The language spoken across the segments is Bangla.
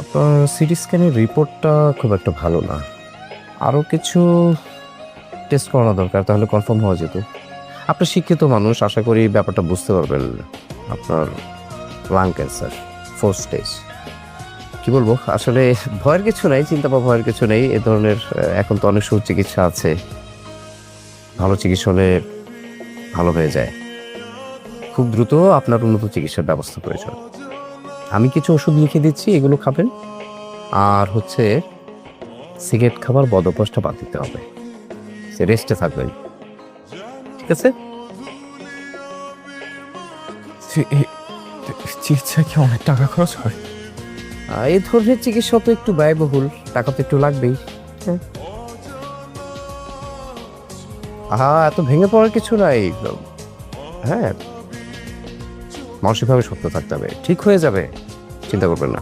আপনার সিটি স্ক্যানের রিপোর্টটা খুব একটা ভালো না, আরও কিছু টেস্ট করানো দরকার, তাহলে কনফার্ম হওয়া যেত। আপনি শিক্ষিত মানুষ, আশা করি ব্যাপারটা বুঝতে পারবেন। আপনার লাং ক্যান্সার 4 স্টেজ। কি বলবো, আসলে ভয়ের কিছু নাই, চিন্তা বা ভয়ের কিছু নেই। এ ধরনের এখন তো অনেক সুচিকিৎসা আছে, ভালো চিকিৎসা হলে ভালো হয়ে যায়। খুব দ্রুত আপনার উন্নত চিকিৎসার ব্যবস্থা প্রয়োজন। আমি কিছু ওষুধ লিখে দিচ্ছি, এগুলো খাবেন। আর হচ্ছে সিগারেট খাবার বদ অভ্যাসটা বাদ দিতে হবে, সে রেস্টে থাকবেন, ঠিক আছে? চিকিৎসায় কি অনেক টাকা খরচ হয়? এই ধরনের চিকিৎসা তো একটু ব্যয়বহুল, টাকা তো একটু লাগবেই। এত ভেঙে পড়ার কিছু নাই। হ্যাঁ, মানসিকভাবে শক্ত থাকতে হবে, ঠিক হয়ে যাবে, চিন্তা করবেন না।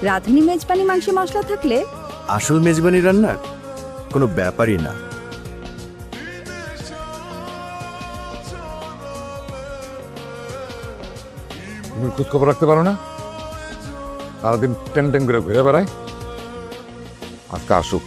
রাঁধুনি মেজবানি মাংসে মশলা থাকলে আসল মেজবানি রান্না কোনো ব্যাপারই না। তুমি খোঁজ খবর রাখতে পারো না? সারাদিন টেন টেন করে ঘুরে বেড়ায়। আজকে আসুক।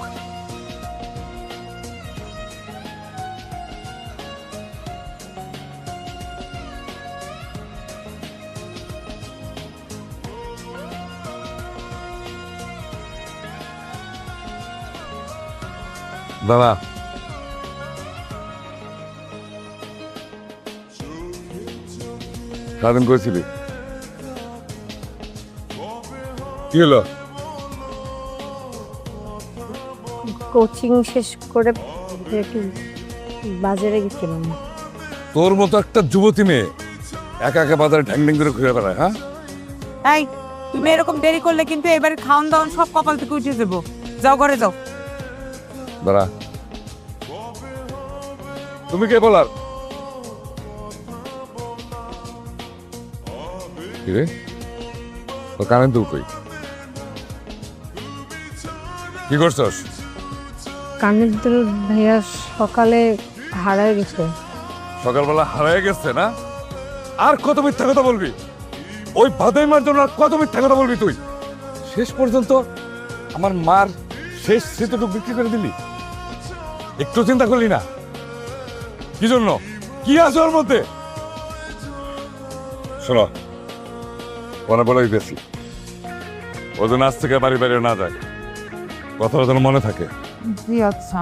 দাদা, সারাদিন করেছিলি কি হলো? কোচিং শেষ করে একটু বাজারে গেছিলাম। তোর মতো একটা যুবতী মেয়ে একা একা বাজারে ঢ্যাং ঢ্যাং করে ঘুরে বেড়ায়? হ্যাঁ, এই তুমি এরকম দেরি করলে কিন্তু এবারে খাওন দাওন সব কপাল থেকে উঠে যাবো। যাও ঘরে যাও। দাঁড়া, তুমি কে বলার? কি রে, তোর কানের দুল কই? কি করছস? কানের দুল ভাইয়া সকালে হারায় গেছে। সকালবেলা হারিয়ে গেছে না? আর কত মিথ্যা কথা বলবি? ওই ভাদাইমার জন্য আর কত মিথ্যা কথা বলবি তুই? শেষ পর্যন্ত আমার মার শেষ স্মৃতিটুকু বিক্রি করে দিলি, একটু চিন্তা করলি না? কি জন্য? কি আছে ওর মধ্যে? শোনো, মনে বলাই বেশি, ও যেন আজ থেকে বাড়ি বাইরে না যায়, কথাটা যেন মনে থাকে। জি আচ্ছা।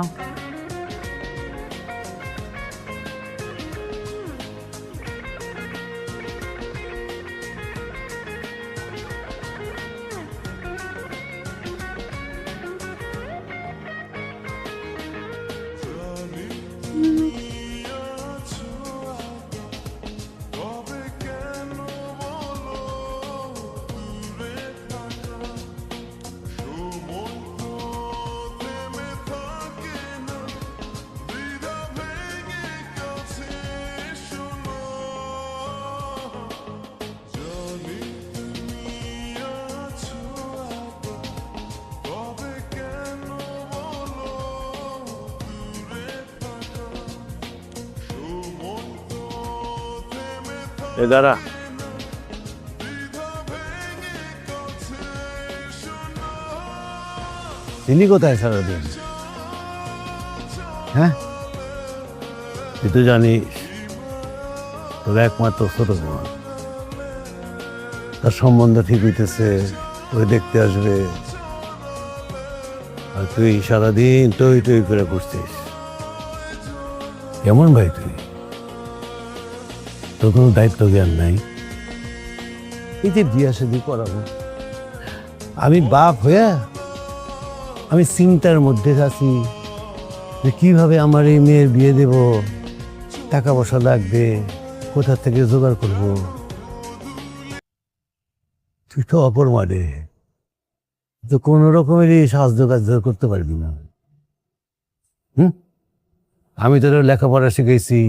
এ দাঁড়া, তিনি কোথায় সারাদিন? হ্যাঁ, তুই তো জানিস তোর একমাত্র ছোট বোন, তার সম্বন্ধ ঠিক হইতেছে, ওই দেখতে আসবে, আর তুই সারাদিন টই টই করে করছিস। কেমন ভাই তুই? তোর কোনো দায়িত্ব জ্ঞান নাই। এই যে বিয়া শাদী করাবো, আমি বাপ হইয়া আমি চিন্তার মধ্যে আছি যে কিভাবে আমার এই মেয়ের বিয়ে দেব, টাকা পয়সা লাগবে, কোথা থেকে জোগাড় করব। তুই তো অপর মাঠে, তো কোনো রকমেরই সাহায্য কার্য করতে পারবি না। আমি তোর লেখাপড়া শিখেছি,